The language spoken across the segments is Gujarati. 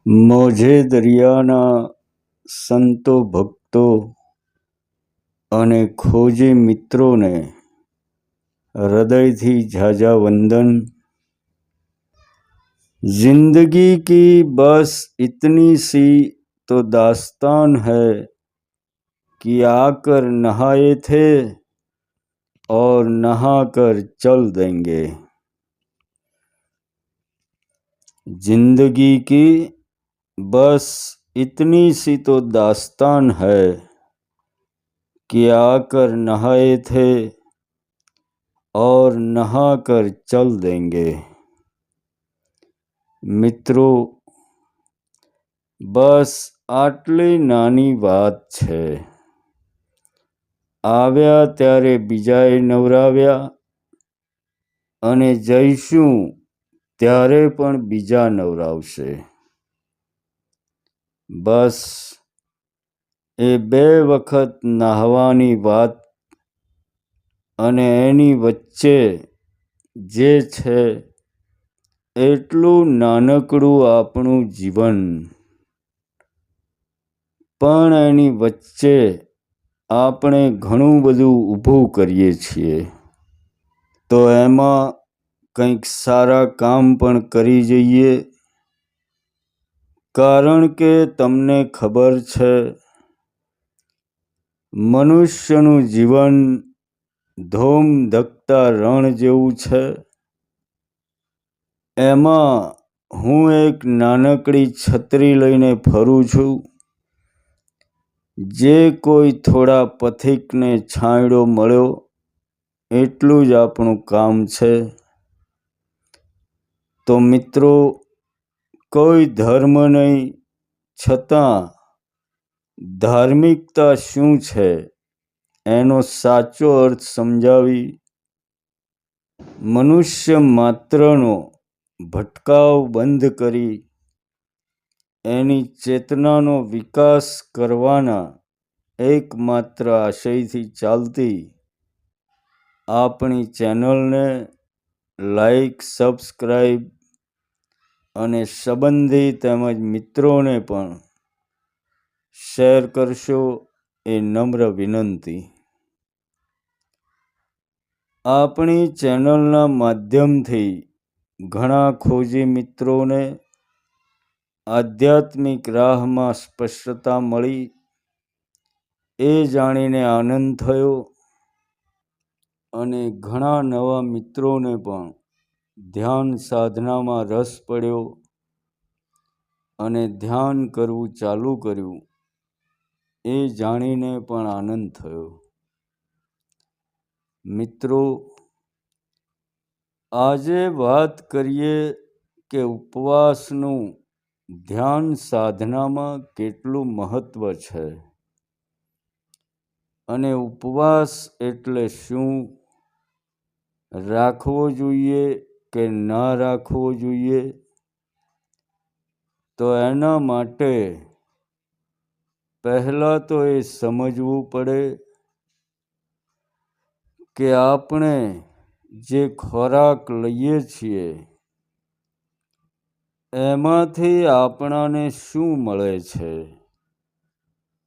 મોજે દરિયાના સંતો ભક્તો અને ખોજી મિત્રોને હૃદયથી ઝાઝા વંદન। जिंदगी की बस इतनी सी तो दास्तान है कि आकर नहाए थे और नहाकर चल देंगे। जिंदगी की बस इतनी सी तो दास्तान है कि आकर नहाए थे और नहाकर चल देंगे। મિત્રો, બસ આટલી નાની વાત છે। આવ્યા ત્યારે બીજાએ નવરાવ્યા અને જઈશું ત્યારે પણ બીજા નવરાવશે। બસ એ 2 વખત નહાવાની વાત અને એની વચ્ચે જે છે એટલું નાનકડું આપણું જીવન, પણ એની વચ્ચે આપણે ઘણું બધું ઊભું કરીએ છીએ। તો એમાં કંઈક સારા કામ પણ કરી જઈએ, કારણ કે તમને ખબર છે મનુષ્યનું જીવન ધોમ ધકતા રણ જેવું છે। એમાં હું એક નાનકડી છત્રી લઈને ફરું છું। જે કોઈ થોડા પથિકને છાંયડો મળ્યો એટલું જ આપણું કામ છે। તો મિત્રો, કોઈ ધર્મ નહીં, છતાં ધાર્મિકતા શું છે એનો સાચો અર્થ સમજાવી મનુષ્ય માત્રનો ભટકાવ બંધ કરી એની ચેતનાનો વિકાસ કરવાના એકમાત્ર આશયથી ચાલતી આપણી ચેનલને લાઈક, સબસ્ક્રાઈબ અને સંબંધી તેમજ મિત્રોને પણ શેર કરશો એ નમ્ર વિનંતી। આપણી ચેનલના માધ્યમથી ઘણા ખોજી મિત્રોને આધ્યાત્મિક રાહમાં સ્પષ્ટતા મળી એ જાણીને આનંદ થયો અને ઘણા નવા મિત્રોને પણ ધ્યાન સાધનામાં રસ પડ્યો અને ધ્યાન કરવું ચાલુ કર્યું એ જાણીને પણ આનંદ થયો। મિત્રો, આજે વાત કરીએ કે ઉપવાસનું ધ્યાન સાધનામાં કેટલું મહત્વ છે અને ઉપવાસ એટલે શું, રાખવો જોઈએ કે ના રાખવો જોઈએ। તો એના માટે પહેલાં તો એ સમજવું પડે કે આપણે જે ખોરાક લઈએ છીએ એમાંથી આપણાને શું મળે છે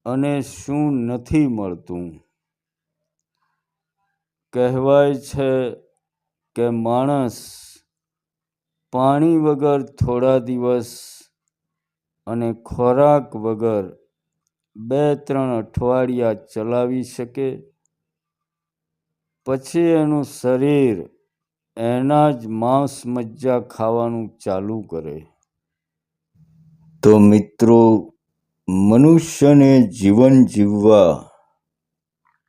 અને શું નથી મળતું। કહેવાય છે કે માણસ પાણી વગર થોડા દિવસ અને ખોરાક વગર 2-3 અઠવાડિયા ચલાવી શકે, પછી એનું શરીર એના જ માંસ મજ્જા ખાવાનું ચાલુ કરે। તો મિત્રો, મનુષ્યને જીવન જીવવા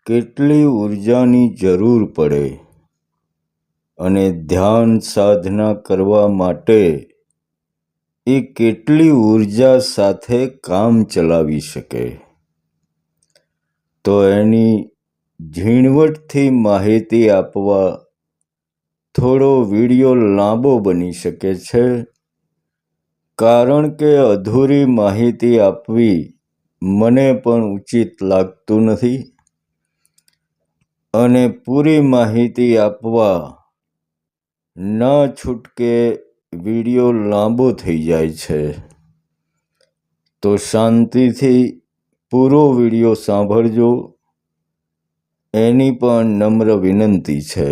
કેટલી ઊર્જાની જરૂર પડે અને ધ્યાન સાધના કરવા માટે એ કેટલી ઊર્જા સાથે કામ ચલાવી શકે, તો એની ઝીણવટથી માહિતી આપવા થોડો વિડીયો લાંબો બની શકે છે, કારણ કે અધૂરી માહિતી આપવી મને પણ ઉચિત લાગતું નથી અને પૂરી માહિતી આપવા ન છૂટકે વિડીયો લાંબો થઈ જાય છે। તો શાંતિથી પૂરો વિડીયો સાંભળજો, એની પણ નમ્ર વિનંતી છે.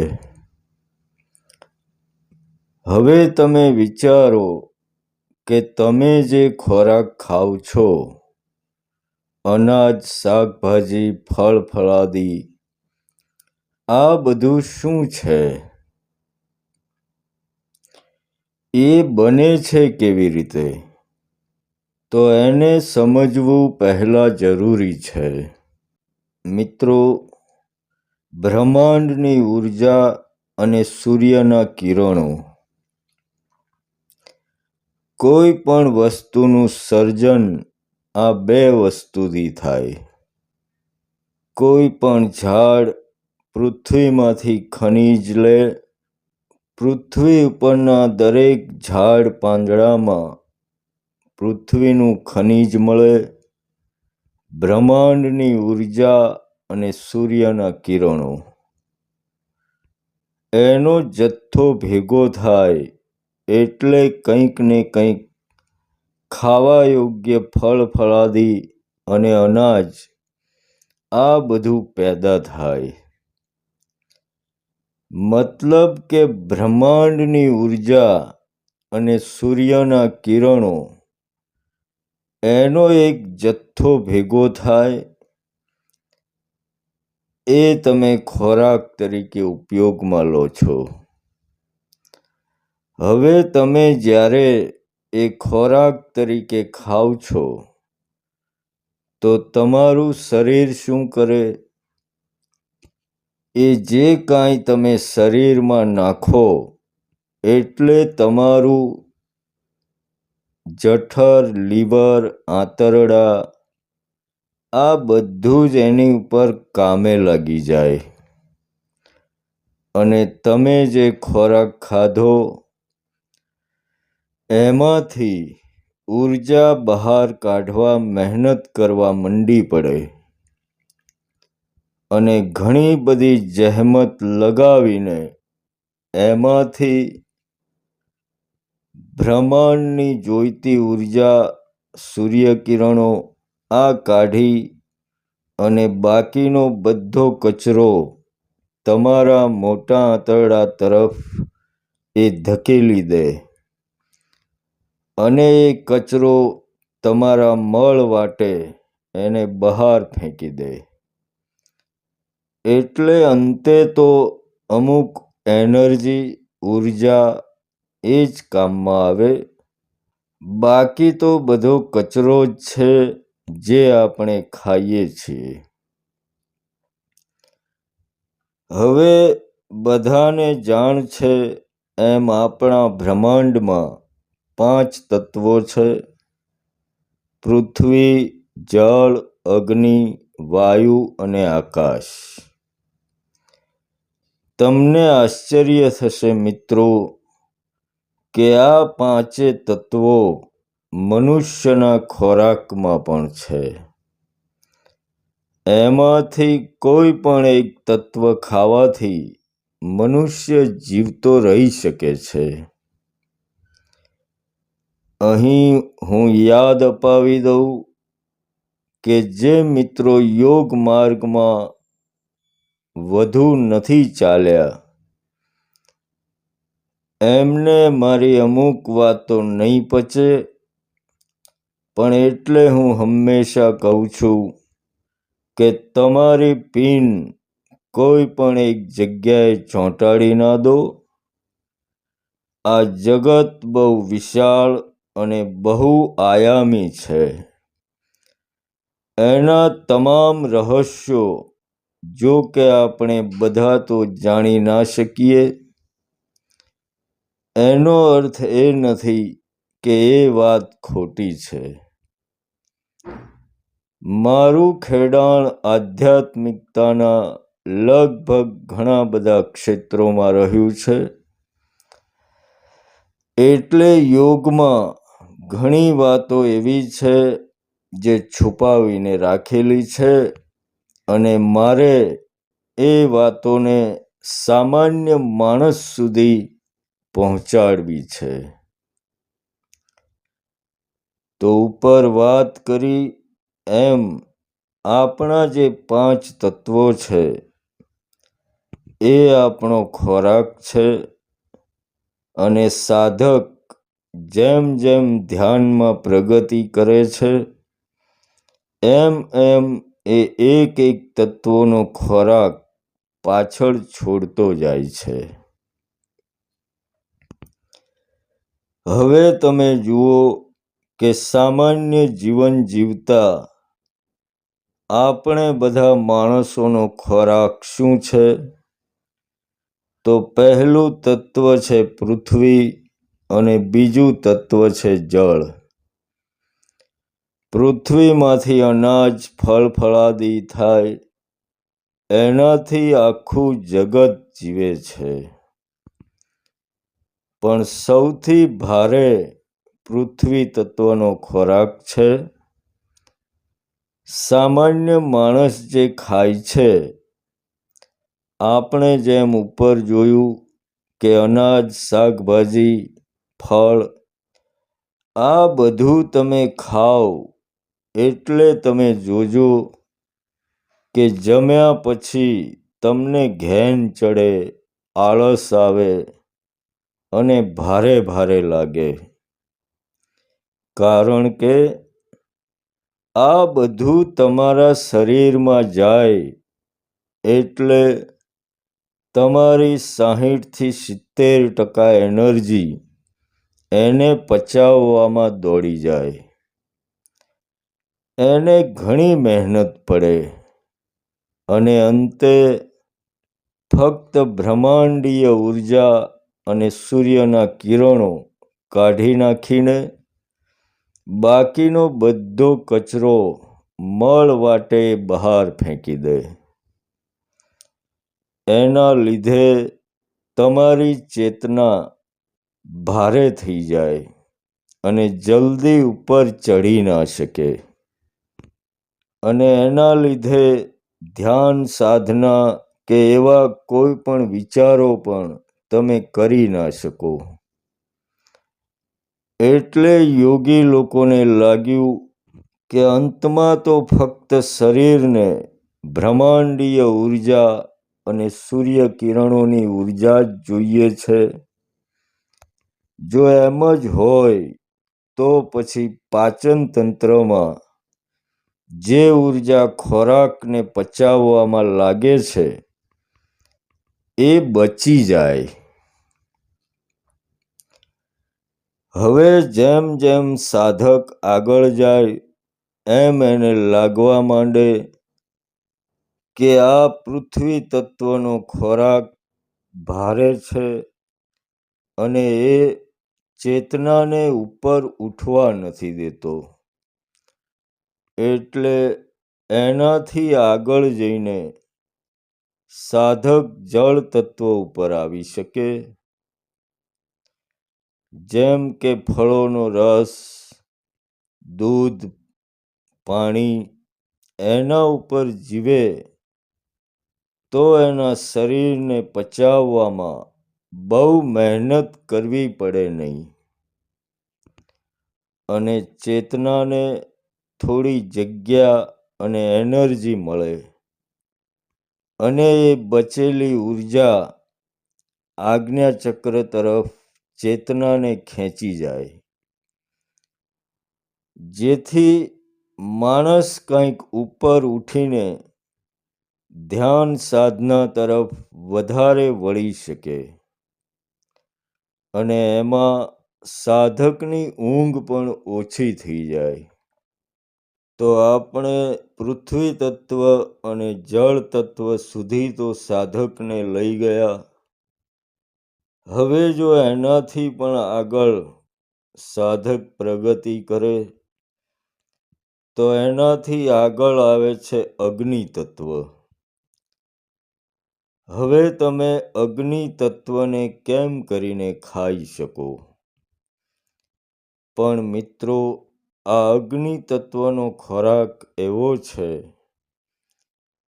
હવે તમે વિચારો કે તમે જે ખોરાક ખાવ છો, અનાજ, શાકભાજી, ફળ ફળાદી, આ બધું શું છે? એ બને છે કેવી રીતે? તો એને સમજવું પહેલાં જરૂરી છે. મિત્રો, બ્રહ્માંડની ઊર્જા અને સૂર્યના કિરણો, કોઈ પણ વસ્તુનું સર્જન આ બે વસ્તુથી થાય. કોઈ પણ ઝાડ પૃથ્વીમાંથી ખનિજ લે, પૃથ્વી ઉપરના દરેક ઝાડ પાંદડામાં પૃથ્વીનું ખનિજ મળે, બ્રહ્માંડની ઊર્જા અને સૂર્યના કિરણો, એનો જથ્થો ભેગો થાય એટલે કંઈક ને કંઈક ખાવા યોગ્ય ફળ ફળાદી અને અનાજ, આ બધું પેદા થાય. મતલબ કે બ્રહ્માંડની ઊર્જા અને સૂર્યના કિરણો, એનો એક જથ્થો ભેગો થાય, એ તમે ખોરાક તરીકે ઉપયોગમાં લો છો. હવે તમે જ્યારે એ ખોરાક તરીકે ખાવ છો, તો તમારું શરીર શું કરે? એ જે કાંઈ તમે શરીરમાં નાખો એટલે તમારું જઠર, લીવર, આંતરડા, આ બધું જ એની ઉપર કામે લાગી જાય અને તમે જે ખોરાક ખાધો એમાંથી ઊર્જા બહાર કાઢવા મહેનત કરવા મંડી પડે અને ઘણી બધી જહેમત લગાવીને એમાંથી બ્રહ્માંડની જોઈતી ઊર્જા, સૂર્યકિરણો આ કાઢી અને બાકીનો બધો કચરો તમારા મોટા આંતરડા તરફ એ ધકેલી દે અને એ કચરો તમારા મળ વાટે એને બહાર ફેંકી દે. એટલે અંતે તો અમુક એનર્જી, ઊર્જા એ જ કામમાં આવે. બાકી તો બધો કચરો જ છે જે આપણે ખાઈએ છીએ. હવે બધાને જાણ છે એમ આપણા બ્રહ્માંડમાં 5 તત્વો છે: પૃથ્વી, જળ, અગ્નિ, વાયુ અને આકાશ. તમને આશ્ચર્ય થશે મિત્રો કે આ 5 તત્વો મનુષ્યના ખોરાકમાં પણ છે. એમાંથી કોઈ પણ એક તત્વ ખાવાથી મનુષ્ય જીવતો રહી શકે છે. અહીં હું યાદ અપાવી દઉં કે જે મિત્રો યોગ માર્ગમાં વધુ નથી ચાલ્યા, એમને મારી અમુક વાતો નહીં પચે, પણ એટલે હું હંમેશા કહું છું કે તમારી પિન કોઈ પણ એક જગ્યાએ ચોંટાડી ના દો. આ જગત બહુ વિશાળ અને બહુ આયામી છે. એના તમામ રહસ્યો જો કે આપણે બધા તો જાણી ના શકીએ, એનો અર્થ એ નથી કે એ વાત ખોટી છે. મારું ખેડાણ આધ્યાત્મિકતાના લગભગ ઘણા બધા ક્ષેત્રોમાં રહ્યું છે. એટલે યોગમાં ઘણી વાતો એવી છે જે છુપાવીને રાખેલી છે અને મારે એ વાતોને સામાન્ય માણસ સુધી પહોંચાડવી છે. તો ઉપર વાત કરી એમ આપણા જે 5 તત્વો છે એ આપણો ખોરાક છે અને સાધક જેમ જેમ ધ્યાનમાં પ્રગતિ કરે છે એમ એમ એ એક એક તત્વોનો ખોરાક પાછળ છોડતો જાય છે. હવે તમે જુઓ કે સામાન્ય જીવન જીવતા આપણે બધા માણસોનો ખોરાક શું છે? તો પહેલું તત્વ છે પૃથ્વી અને બીજું તત્વ છે જળ. પૃથ્વીમાંથી અનાજ ફળફળાદી થાય એનાથી આખું જગત જીવે છે. પણ સૌથી ભારે પૃથ્વી તત્વનો ખોરાક છે. સામાન્ય માણસ જે ખાય છે, આપણે જેમ ઉપર જોયું કે અનાજ, શાકભાજી, ફળ આ બધું તમે ખાઓ એટલે તમે જોજો કે જમ્યા પછી તમને ઘેન ચડે, આળસ આવે અને ભારે ભારે લાગે. કારણ કે આ બધું તમારા શરીરમાં જાય એટલે તમારી 60થી 70% એનર્જી એને પચાવવામાં દોડી જાય. એને ઘણી મહેનત પડે અને અંતે ફક્ત બ્રહ્માંડીય ઉર્જા અને સૂર્યના કિરણો કાઢી નાખીને બાકીનો બધો કચરો મળ વાટે બહાર ફેંકી દે. એના લીધે તમારી ચેતના ભારે થઈ જાય અને જલ્દી ઉપર ચઢી ના શકે. અને એના લીધે ધ્યાન સાધના કે એવા કોઈ પણ વિચારો પણ તમે કરી ના શકો. એટલે યોગી લોકોને લાગ્યું કે અંતમાં તો ફક્ત શરીરને બ્રહ્માંડીય ઉર્જા અને સૂર્ય કિરણોની ઉર્જા જ જોઈએ છે. જો એમ જ હોય તો પછી પાચન તંત્રમાં જે ઉર્જા ખોરાકને પચાવવામાં લાગે છે એ બચી જાય. હવે જેમ જેમ સાધક આગળ જાય એમ એને લાગવા માંડે કે આ પૃથ્વી તત્વનો ખોરાક ભારે છે અને એ ચેતનાને ઉપર ઉઠવા નથી દેતો. એટલે એનાથી આગળ જઈને સાધક જળ તત્વ ઉપર આવી શકે. જેમ કે ફળોનો રસ, દૂધ, પાણી એના ઉપર જીવે તો એના શરીરને પચાવવામાં બહુ મહેનત કરવી પડે નહીં અને ચેતનાને થોડી જગ્યા અને એનર્જી મળે અને એ બચેલી ઉર્જા આજ્ઞાચક્ર તરફ ચેતનાને ખેંચી જાય, જેથી માણસ કંઈક ઉપર ઉઠીને ધ્યાન સાધના તરફ વધારે વળી શકે અને એમાં સાધકની ઊંઘ પણ ઓછી થઈ જાય. તો આપણે પૃથ્વી તત્વ અને જળ તત્વ સુધી તો સાધકને લઈ ગયા. હવે જો એનાથી પણ આગળ સાધક પ્રગતિ કરે તો એનાથી આગળ આવે છે અગ્નિ તત્વ. હવે તમે અગ્નિ તત્વને કેમ કરીને ખાઈ શકો? પણ મિત્રો, આ અગ્નિ તત્વનો ખોરાક એવો છે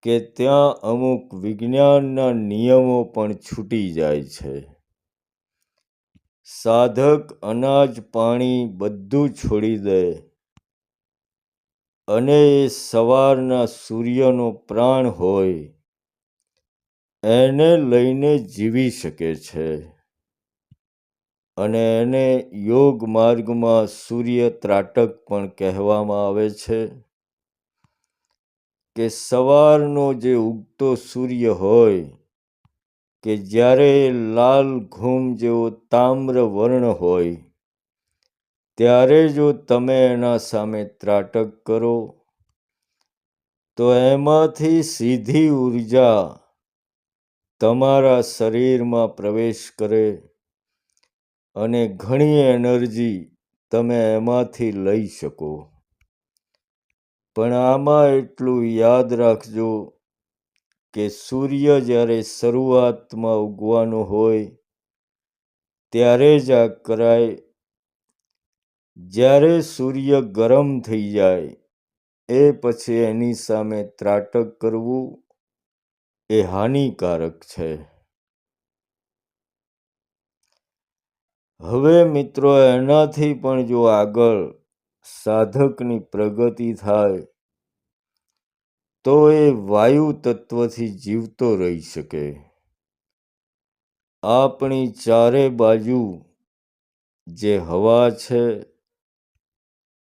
કે ત્યાં અમુક વિજ્ઞાનના નિયમો પણ છૂટી જાય છે. સાધક અનાજ, પાણી બધું છોડી દે અને એ સવારના સૂર્યનો પ્રાણ હોય એને લઈને જીવી શકે છે. અને એને યોગ માર્ગમાં સૂર્ય ત્રાટક પણ કહેવામાં આવે છે કે સવારનો જે ઉગતો સૂર્ય હોય કે જ્યારે લાલ ઘૂમ જેવો તામ્ર વર્ણ હોય ત્યારે જો તમે એના સામે ત્રાટક કરો તો એમાંથી સીધી ઊર્જા તમારા શરીરમાં પ્રવેશ કરે અને ઘણી એનર્જી તમે એમાંથી લઈ શકો. પણ આમાં એટલું યાદ રાખજો કે સૂર્ય જ્યારે શરૂઆતમાં ઉગવાનો હોય ત્યારે જ આ કરાય. જ્યારે સૂર્ય ગરમ થઈ જાય એ પછી એની સામે ત્રાટક કરવું એ હાનિકારક છે. હવે મિત્રો એનાથી પણ જો આગળ સાધકની પ્રગતિ થાય તો એ વાયુ તત્વથી જીવતો રહી શકે. આપણી ચારે બાજુ જે હવા છે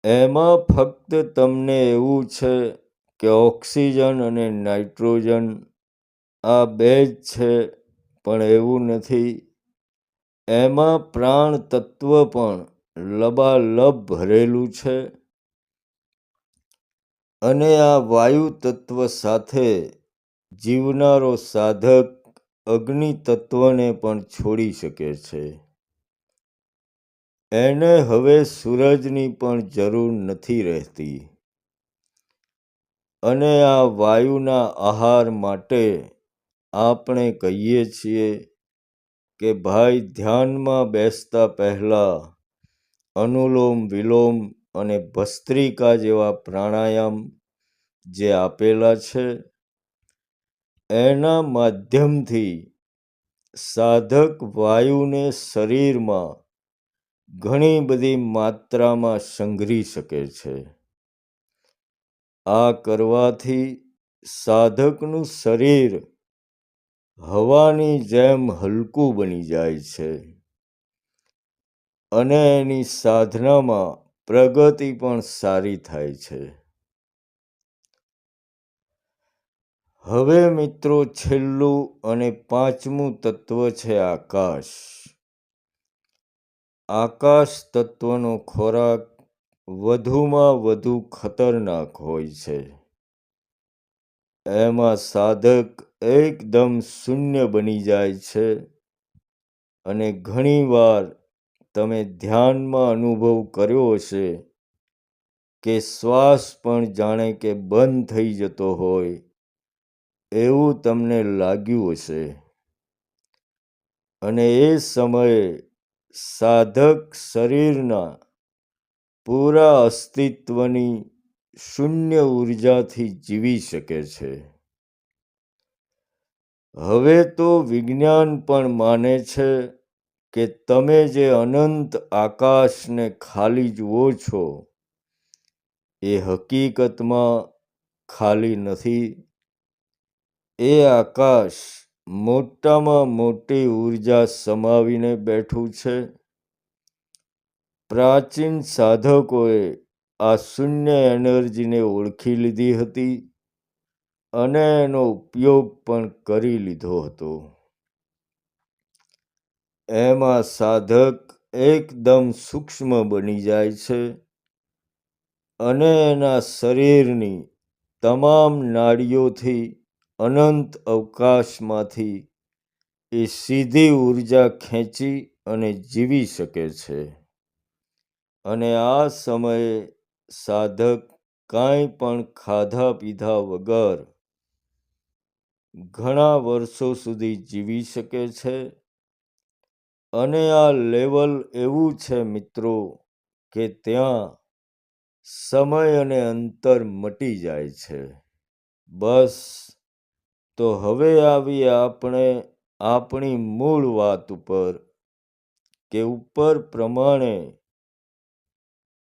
એમાં ફક્ત તમને એવું છે કે ઓક્સિજન અને નાઇટ્રોજન આ બે જ છે, પણ એવું નથી. એમાં પ્રાણ તત્વ પણ લબાલબ ભરેલું છે. અને આ વાયુ તત્વ સાથે જીવનારો સાધક અગ્નિ તત્વને પણ છોડી શકે છે. એને હવે સૂરજની પણ જરૂર નથી રહેતી. અને આ વાયુના આહાર માટે આપણે કહીએ છીએ કે ભાઈ ધ્યાનમાં બેસતા પહેલા અનુલોમ વિલોમ અને ભસ્ત્રિકા જેવા પ્રાણાયામ જે આપેલા છે એના માધ્યમથી સાધક વાયુને શરીરમાં ઘણી બધી માત્રામાં સંઘરી શકે છે. આ કરવાથી સાધકનું શરીર હવાની જેમ હલકું બની જાય છે અને એની સાધનામાં પ્રગતિ પણ સારી થાય છે. હવે મિત્રો છેલ્લું અને પાંચમું તત્વ છે આકાશ. આકાશ તત્વનો ખોરાક વધુમાં વધુ ખતરનાક હોય છે. એમાં સાધક એકદમ શૂન્ય બની જાય છે અને ઘણીવાર તમે ધ્યાનમાં અનુભવ કર્યો હશે કે શ્વાસ પણ જાણે કે બંધ થઈ જતો હોય એવું તમને લાગ્યું હશે. અને એ સમયે સાધક શરીરના પૂરા અસ્તિત્વની શૂન્ય ઊર્જાથી જીવી શકે છે. હવે તો વિજ્ઞાન પણ માને છે કે તમે જે અનંત આકાશને ખાલી જુઓ છો એ હકીકતમાં ખાલી નથી. એ આકાશ મોટામાં મોટી ઊર્જા સમાવીને બેઠું છે. પ્રાચીન સાધકોએ આ શૂન્ય એનર્જીને ઓળખી લીધી હતી અને એનો ઉપયોગ પણ કરી લીધો હતો. એમાં સાધક એકદમ સૂક્ષ્મ બની જાય છે અને એના શરીરની તમામ નાડીઓથી અનંત અવકાશમાંથી એ સીધી ઊર્જા ખેંચી અને જીવી શકે છે. અને આ સમયે સાધક કાંઈ પણ ખાધા પીધા વગર ઘણા વર્ષો સુધી જીવી શકે છે. અને આ લેવલ એવું છે મિત્રો કે ત્યાં સમય અને અંતર મટી જાય છે. બસ તો હવે આવીએ આપણે આપણી મૂળ વાત ઉપર કે ઉપર પ્રમાણે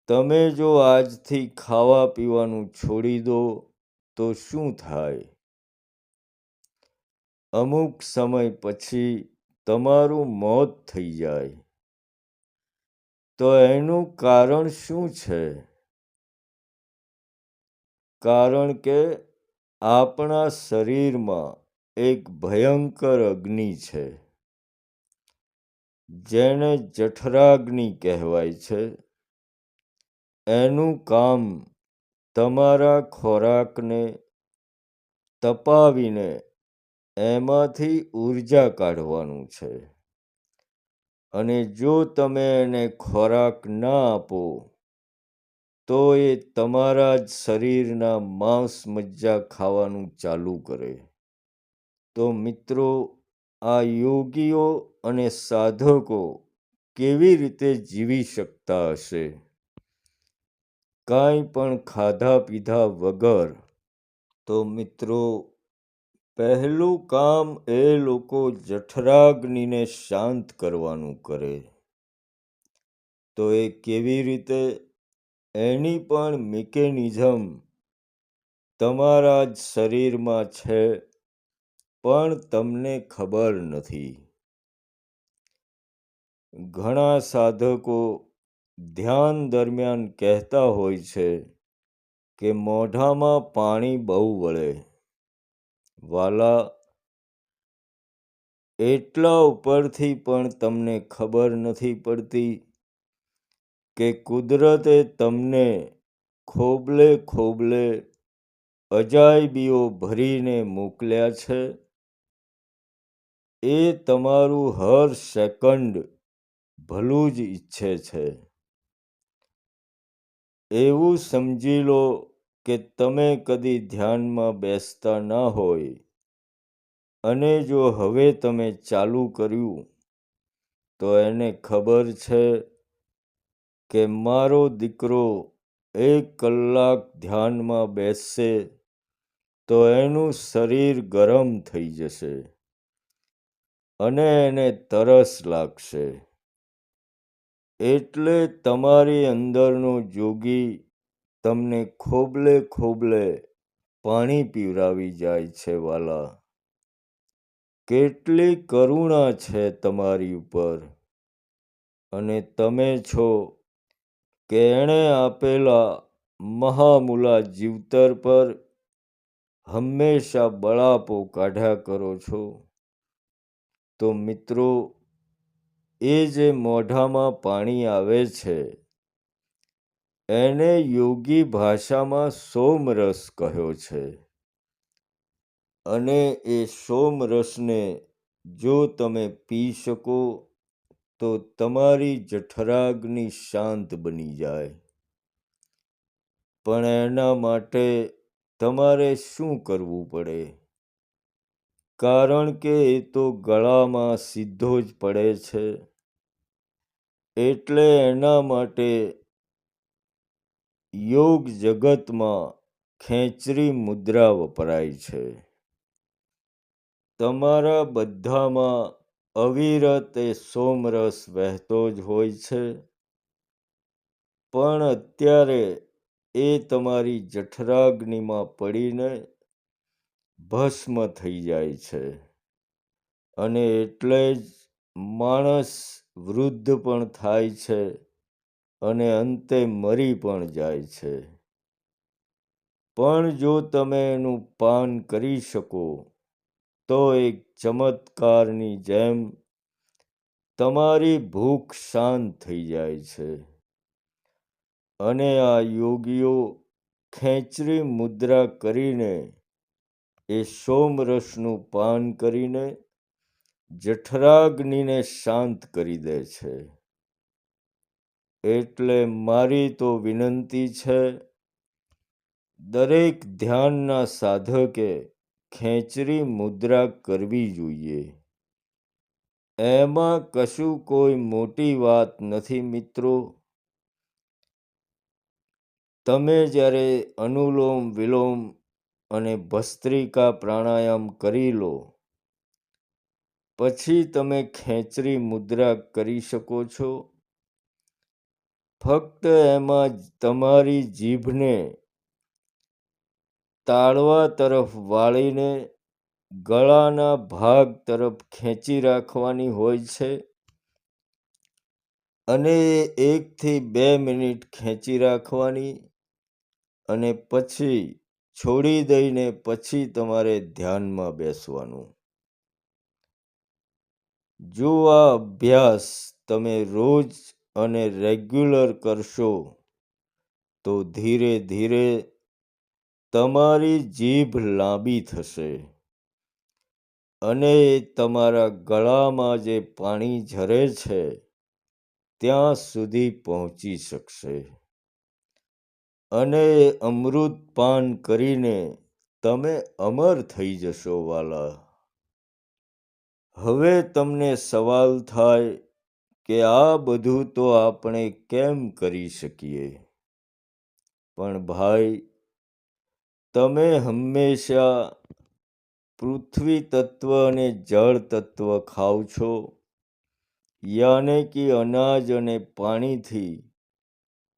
તમે જો આજથી ખાવા પીવાનું છોડી દો તો શું થાય? અમુક સમય પછી તમારું મોત થઈ જાય. તો એનું કારણ શું છે? કારણ કે આપણા શરીરમાં એક ભયંકર અગ્નિ છે, જેને જઠરાગ્નિ કહેવાય છે. એનું કામ તમારા ખોરાકને તપાવીને એમાંથી ઊર્જા કાઢવાનું છે. અને જો તમે એને ખોરાક ના આપો તો એ તમારા જ શરીરના માંસ મજ્જા ખાવાનું ચાલુ કરે. તો મિત્રો, આ યોગીઓ અને સાધકો કેવી રીતે જીવી શકતા હશે? કાંઈ પણ ખાધા પીધા વગર? તો મિત્રો, પહેલું કામ એ લોકો જઠરાગ્નિને શાંત કરવાનું કરે. તો એ કેવી રીતે? એની પણ મિકેનિઝમ તમારા જ શરીરમાં છે, પણ તમને ખબર નથી. ઘણા સાધકો ધ્યાન દરમિયાન કહેતા હોય છે કે મોઢામાં પાણી બહુ વળે. વાલા, એટલા ઉપરથી પણ તમને ખબર નથી પડતી કે કુદરતે તમને ખોબલે ખોબલે અજાયબીઓ ભરીને મોકલ્યા છે. એ તમારું હર સેકન્ડ ભલું જ ઈચ્છે છે. એવું સમજી લો કે તમે કદી ધ્યાનમાં બેસતા ના હોય, અને જો હવે તમે ચાલુ કર્યું તો એને ખબર છે કે મારો દીકરો 1 કલાક ધ્યાનમાં બેસશે તો એનું શરીર ગરમ થઈ જશે અને એને તરસ લાગશે. એટલે તમારી અંદરનો જોગી તમને ખોબલે ખોબલે પાણી પીવડાવી જાય છે. વાલા, કેટલી કરુણા છે તમારી ઉપર. અને તમે છો કે એણે આપેલા મહામૂલા જીવતર પર હંમેશા બળાપો કાઢ્યા કરો છો. તો મિત્રો, એ જે મોઢામાં પાણી આવે છે એને યોગી ભાષામાં સોમરસ કહ્યો છે. અને એ સોમરસને જો તમે પી શકો તો તમારી જઠરાગ્નિ શાંત બની જાય. પણ એના માટે તમારે શું કરવું પડે? કારણ કે એ તો ગળામાં સીધો જ પડે છે. એટલે એના માટે યોગ જગતમાં ખેંચરી મુદ્રા વપરાય છે. તમારા બધામાં અવિરત એ સોમરસ વહેતો જ હોય છે, પણ અત્યારે એ તમારી જઠરાગ્નિમાં પડીને ભસ્મ થઈ જાય છે. અને એટલે જ માણસ વૃદ્ધ પણ થાય છે અને અંતે મરી પણ જાય છે. પણ જો તમે એનું પાન કરી શકો તો એક ચમત્કારની જેમ તમારી ભૂખ શાંત થઈ જાય છે. અને આ યોગીઓ ખેંચરી મુદ્રા કરીને એ સોમરસનું પાન કરીને જઠરાગ્નિને શાંત કરી દે છે. એટલે મારી તો વિનંતી છે, દરેક ધ્યાનના સાધકે ખેંચરી મુદ્રા કરવી જોઈએ. એમાં કશું કોઈ મોટી વાત નથી મિત્રો. તમે જ્યારે અનુલોમ વિલોમ અને ભસ્ત્રિકા પ્રાણાયામ કરી લો પછી તમે ખેંચરી મુદ્રા કરી શકો છો. ફક્ત એમાં જ તમારી જીભને તાળવા તરફ વાળીને ગળાના ભાગ તરફ ખેંચી રાખવાની હોય છે અને 1 થી 2 મિનિટ ખેંચી રાખવાની અને પછી છોડી દઈને પછી તમારે ધ્યાનમાં બેસવાનું. જો આ અભ્યાસ તમે રોજ અને રેગ્યુલર કરશો તો ધીરે ધીરે તમારી જીભ લાંબી થશે અને તમારા ગળામાં જે પાણી ઝરે છે ત્યાં સુધી પહોંચી શકશે અને અમૃત પાન કરીને તમે અમર થઈ જશો વાલા. હવે તમને સવાલ થાય કે આ બધું તો આપણે કેમ કરી શકીએ? પણ ભાઈ, તમે હંમેશા પૃથ્વી તત્વ અને જળ તત્વ ખાઓ છો, યાને કે અનાજ અને પાણીથી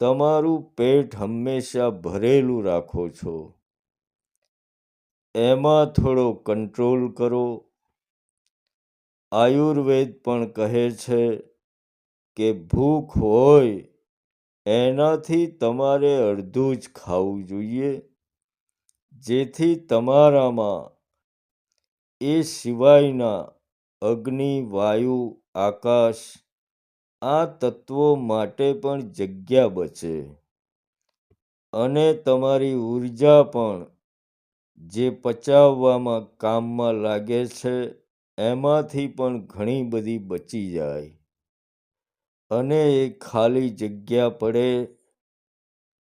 તમારું પેટ હંમેશા ભરેલું રાખો છો. એમાં થોડો કંટ્રોલ કરો. આયુર્વેદ પણ કહે છે કે ભૂખ હોય એનાથી તમારે અડધું જ ખાવું જોઈએ, જેથી તમારામાં એ સિવાયના અગ્નિ, વાયુ, આકાશ આ તત્વો માટે પણ જગ્યા બચે અને તમારી ઊર્જા પણ જે પચાવવામાં કામમાં લાગે છે એમાંથી પણ ઘણી બધી બચી જાય અને એ ખાલી જગ્યા પડે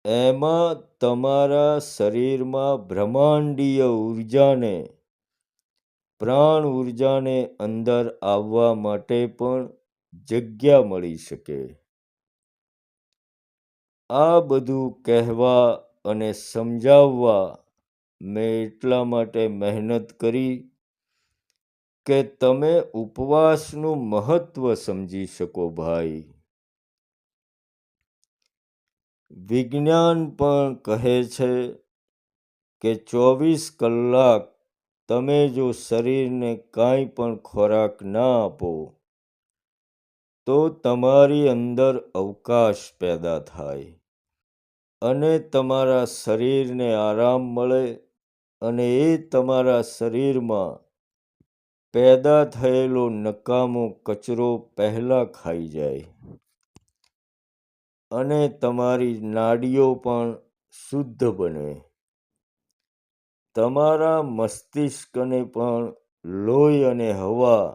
એમાં તમારા શરીરમાં બ્રહ્માંડીય ઊર્જાને, પ્રાણ ઊર્જાને અંદર આવવા માટે પણ જગ્યા મળી શકે. આ બધું કહેવા અને સમજાવવા મેં એટલા માટે મહેનત કરી કે તમે ઉપવાસનું મહત્વ સમજી શકો ભાઈ. વિજ્ઞાન પણ કહે છે કે 24 કલાક તમે જો શરીરને કાંઈ પણ ખોરાક ના આપો તો તમારી અંદર અવકાશ પેદા થાય અને તમારા શરીરને આરામ મળે અને એ તમારા શરીરમાં પેદા થયેલો નકામો કચરો પહેલાં ખાઈ જાય અને તમારી નાડીઓ પણ શુદ્ધ બને. તમારા મસ્તિષ્કને પણ લોહી અને હવા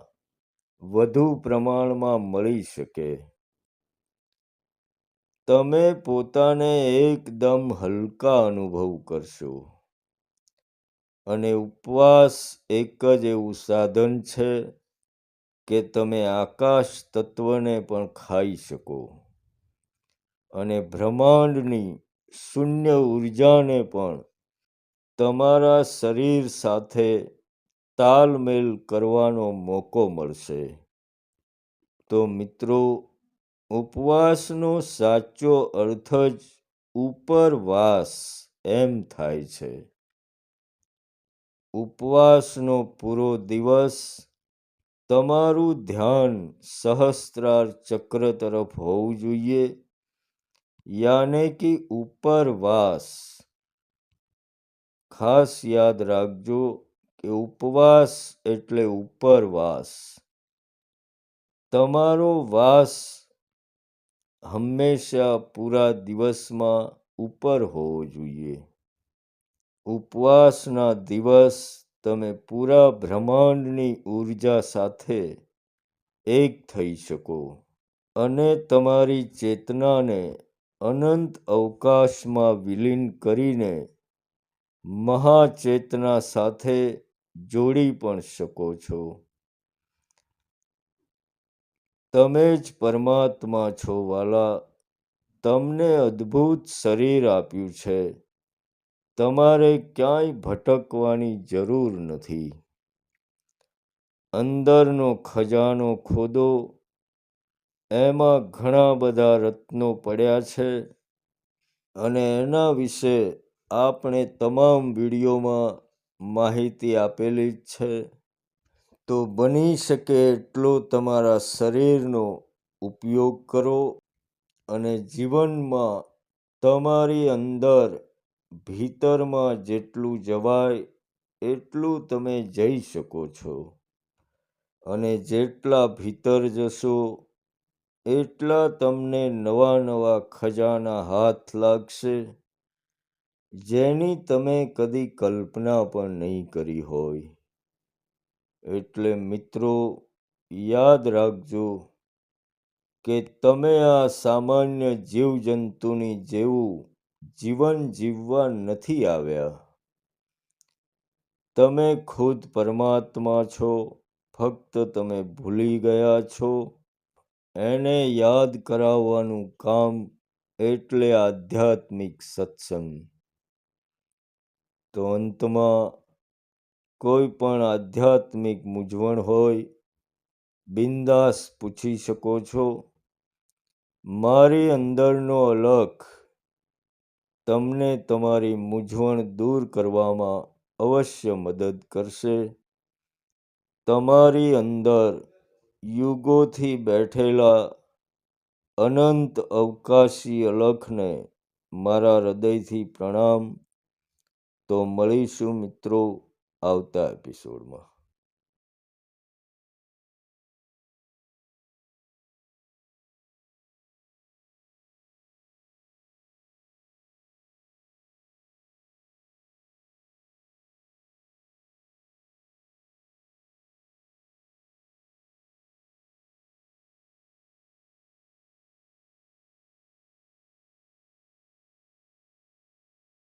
વધુ પ્રમાણમાં મળી શકે. તમે પોતાને એકદમ હલકા અનુભવ કરશો અને ઉપવાસ એક જ એવું સાધન છે કે તમે આકાશ તત્વને પણ ખાઈ શકો અને બ્રહ્માંડની શૂન્ય ઊર્જાને પણ તમારા શરીર સાથે તાલમેલ કરવાનો મોકો મળશે. તો મિત્રો, ઉપવાસનો સાચો અર્થ જ ઉપરવાસ એમ થાય છે. ઉપવાસનો પૂરો દિવસ તમારું ધ્યાન સહસ્ત્રાર ચક્ર તરફ હોવું જોઈએ, યાને કે ઉપરવાસ. ખાસ યાદ રાખજો કે ઉપવાસ એટલે ઉપરવાસ. તમારો વાસ હંમેશા પૂરા દિવસમાં ઉપર હોવો જોઈએ. ઉપવાસના દિવસ તમે પૂરા બ્રહ્માંડની ઊર્જા સાથે એક થઈ શકો અને તમારી ચેતનાને અનંત અવકાશમાં વિલીન કરીને મહાચેતના સાથે જોડી પણ શકો છો. તમે જ પરમાત્મા છો વાલા. તમને અદ્ભુત શરીર આપ્યું છે. તમારે ક્યાંય ભટકવાની જરૂર નથી. અંદરનો ખજાનો ખોદો એમાં ઘણા બધા રત્નો પડ્યા છે અને એના વિશે આપણે તમામ વિડીયોમાં માહિતી આપેલી જ છે. તો બની શકે એટલો તમારા શરીરનો ઉપયોગ કરો અને જીવનમાં તમારી અંદર ભીતરમાં જેટલું જવાય એટલું તમે જઈ શકો છો. અને જેટલા ભીતર જશો એટલા તમને નવા નવા ખજાના હાથ લાગશે, જેની તમે કદી કલ્પના પણ નહીં કરી હોય. એટલે મિત્રો યાદ રાખજો કે તમે આ સામાન્ય જીવજંતુની જેવું જીવન જીવવા નથી આવ્યા. તમે ખુદ પરમાત્મા છો, ફક્ત તમે ભૂલી ગયા છો. એને યાદ કરાવવાનું કામ એટલે આધ્યાત્મિક સત્સંગ. તો અંતમાં કોઈ પણ આધ્યાત્મિક મૂંઝવણ હોય, બિંદાસ પૂછી શકો છો. મારી અંદરનો અલખ તમને તમારી મૂંઝવણ દૂર કરવામાં અવશ્ય મદદ કરશે. તમારી અંદર યુગોથી બેઠેલા અનંત અવકાશી અલખને મારા હૃદયથી પ્રણામ. તો મળીશું મિત્રો આવતા એપિસોડમાં.